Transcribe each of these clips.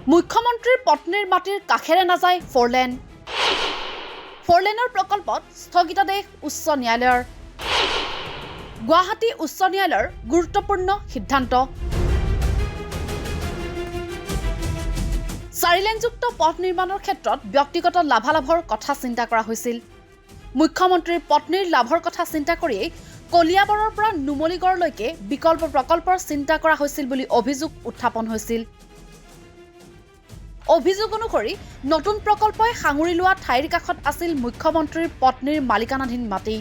মুখ্যমন্ত্ৰীৰ পত্নীৰ মাটিৰ কাষেৰে নাযায় ফ'ৰলেন। ফ'ৰলেনৰ প্ৰকল্পত স্থগিতাদেশ উচ্চ ন্যায়ালয়ৰ। গুৱাহাটী উচ্চ ন্যায়ালয়ৰ গুৰুত্বপূৰ্ণ সিদ্ধান্ত। 4 লেনযুক্ত পথ নিৰ্মাণৰ ক্ষেত্ৰত ব্যক্তিগত লাভালাভৰ কথা চিন্তা কৰা হৈছিল। মুখ্যমন্ত্ৰীৰ পত্নীৰ লাভৰ কথা চিন্তা কৰিয়েই কলিয়াবৰৰ পৰা নুমলীগড়লৈকে বিকল্প প্ৰকল্পৰ চিন্তা কৰা হৈছিল বুলি অভিযোগ উত্থাপন হৈছিল। অভিযোগ অনুসৰি নতুন প্ৰকল্পই সাঙুৰি লোৱা ঠাইৰ কাষত আছিল মুখ্যমন্ত্ৰীৰ পত্নীৰ মালিকানাধীন মাটি।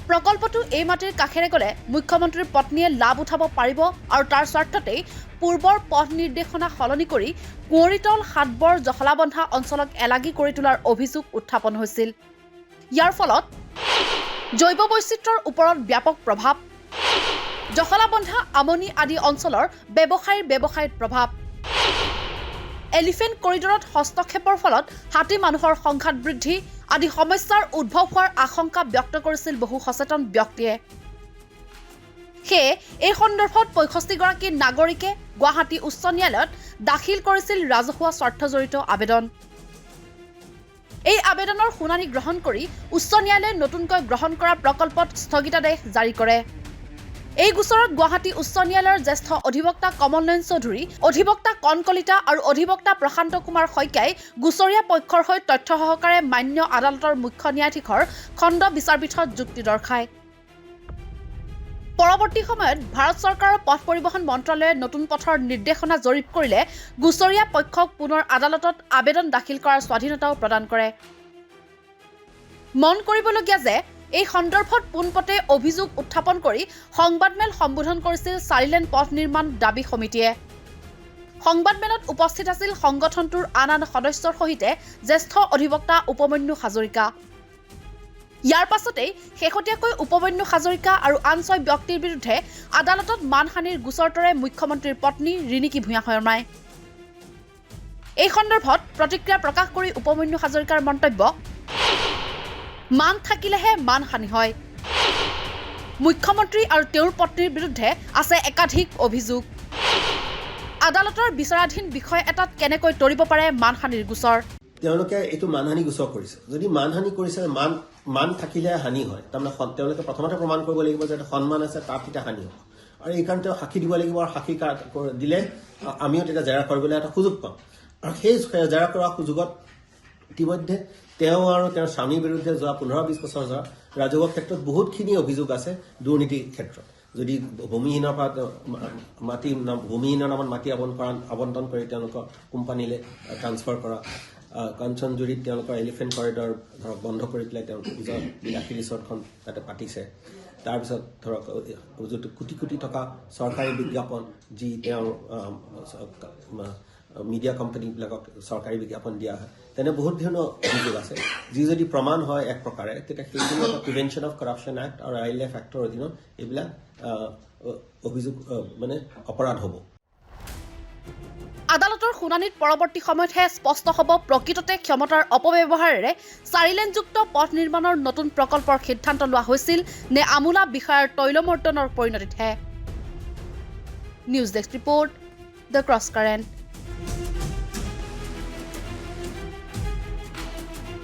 প্ৰকল্পটো এই মাটিৰ কাষেৰে গ'লে মুখ্যমন্ত্ৰীৰ পত্নীয়ে লাভ উঠাব পাৰিব আৰু তাৰ স্বাৰ্থতেই পূৰ্বৰ পথ নিৰ্দেশনা সলনি কৰি কুঁৱৰীতল হাটবৰ জখলাবন্ধা অঞ্চলক এলাগী কৰি তোলাৰ অভিযোগ উত্থাপন হৈছিল। ইয়াৰ ফলত জৈৱ বৈচিত্ৰ্যৰ ওপৰত ব্যাপক প্ৰভাৱ, জখলাবন্ধা আমনি আদি অঞ্চলৰ ব্যৱসায়ীৰ প্ৰভাৱ, এলিফেণ্ট কৰিডৰত হস্তক্ষেপৰ ফলত হাতী মানুহৰ সংঘাত বৃদ্ধি আদি সমস্যাৰ উদ্ভৱ হোৱাৰ আশংকা ব্যক্ত কৰিছিল বহু সচেতন ব্যক্তিয়ে। সেয়ে এই সন্দৰ্ভত 65গৰাকী নাগৰিকে গুৱাহাটী উচ্চ ন্যায়ালয়ত দাখিল কৰিছিল ৰাজহুৱা স্বাৰ্থজড়িত আবেদন। এই আবেদনৰ শুনানি গ্ৰহণ কৰি উচ্চ ন্যায়ালয়ে নতুনকৈ গ্ৰহণ কৰা প্ৰকল্পত স্থগিতাদেশ জাৰি কৰে। এই গোচৰত গুৱাহাটী উচ্চ ন্যায়ালয়ৰ জ্যেষ্ঠ অধিবক্তা কমল নয়ন চৌধুৰী, অধিবক্তা কণ কলিতা আৰু অধিবক্তা প্ৰশান্ত কুমাৰ শইকীয়াই গোচৰীয়া পক্ষৰ হৈ তথ্য সহকাৰে মান্য আদালতৰ মুখ্য ন্যায়াধীশৰ খণ্ড বিচাৰপীঠত যুক্তি দৰ্শায়। পৰৱৰ্তী সময়ত ভাৰত চৰকাৰৰ পথ পৰিবহণ মন্ত্ৰালয়ে নতুন পথৰ নিৰ্দেশনা জৰীপ কৰিলে গোচৰীয়া পক্ষক পুনৰ আদালতত আবেদন দাখিল কৰাৰ স্বাধীনতাও প্ৰদান কৰে। মন কৰিবলগীয়া যে এই সন্দৰ্ভত পোনপটে অভিযোগ উত্থাপন কৰি সংবাদমেল সম্বোধন কৰিছিল 4 লেন পথ নিৰ্মাণ দাবী সমিতিয়ে। সংবাদমেলত উপস্থিত আছিল সংগঠনটোৰ আন সদস্যৰ সৈতে জ্যেষ্ঠ অধিবক্তা উপমন্যু হাজৰিকা। ইয়াৰ পাছতেই শেহতীয়াকৈ উপমন্যু হাজৰিকা আৰু আন 6 ব্যক্তিৰ বিৰুদ্ধে আদালতত মানহানিৰ গোচৰ তৰে মুখ্যমন্ত্ৰীৰ পত্নী ৰিণিকী ভূঞা শৰ্মাই। এই সন্দৰ্ভত প্ৰতিক্ৰিয়া প্ৰকাশ কৰি উপমন্যু হাজৰিকাৰ মন্তব্য, মান থাকিলেহে মানহানি হয়। মুখ্যমন্ত্ৰী আৰু তেওঁৰ পত্নীৰ বিৰুদ্ধে আছে একাধিক অভিযোগ। আদালতৰ বিচাৰাধীন বিষয় এটাত কেনেকৈ তৰিব পাৰে মানহানিৰ গোচৰ? তেওঁলোকে এইটো মানহানি গোচৰ কৰিছে। যদি মানহানি কৰিছে, মান থাকিলে হানি হয়। তাৰমানে তেওঁলোকে প্ৰথমতে প্ৰমাণ কৰিব লাগিব যে সন্মান আছে, তাত তেতিয়া হানি হ'ব। আৰু এইকাৰণে তেওঁ সাক্ষী দিব লাগিব, আৰু সাক্ষী দিলে আমিও তেতিয়া জেৰা কৰিবলৈ এটা সুযোগ পাম। আৰু সেই জেৰা কৰা সুযোগত ইতিমধ্যে তেওঁ আৰু তেওঁৰ স্বামীৰ বিৰুদ্ধে যোৱা 15-20 বছৰ যোৱা ৰাজহুৱা ক্ষেত্ৰত বহুতখিনি অভিযোগ আছে দুৰ্নীতিৰ ক্ষেত্ৰত। যদি ভূমিহীনৰ নামত মাটি আবণ্টন কৰি তেওঁলোকৰ কোম্পানীলৈ ট্ৰান্সফাৰ কৰা, কাঞ্চনজুৰিত তেওঁলোকৰ এলিফেণ্ট কৰিডৰ ধৰক বন্ধ কৰি পেলাই তেওঁলোকে নিজৰ বিলাসী ৰিচৰ্টখন তাতে পাতিছে। তাৰপিছত ধৰক কোটি কোটি টকা চৰকাৰী বিজ্ঞাপন, যি তেওঁৰ মিডিয়া কোম্পানীবিলাকক চৰকাৰী বিজ্ঞাপন দিয়া হয়, তেনে বহুত ধৰণৰ অভিযোগ আছে। যি যদি প্ৰমাণ হয় এক প্ৰকাৰে, তেতিয়া সেইখিনি প্ৰিভেনশ্যন অফ কৰাপশ্যন এক্ট আৰু ৱাইল্ড লাইফ এক্টৰ অধীনত এইবিলাক অভিযোগ অপৰাধ হ'ব। আদালতৰ শুনানিত পৰৱৰ্তী সময়তহে স্পষ্ট হ'ব প্ৰকৃততে ক্ষমতাৰ অপব্যৱহাৰেৰে 4 লেনযুক্ত পথ নিৰ্মাণৰ নতুন প্ৰকল্পৰ সিদ্ধান্ত লোৱা হৈছিল নে আমোলা বিষয়াৰ তৈলমৰ্দনৰ পৰিণতিতহে। News desk report, the cross current.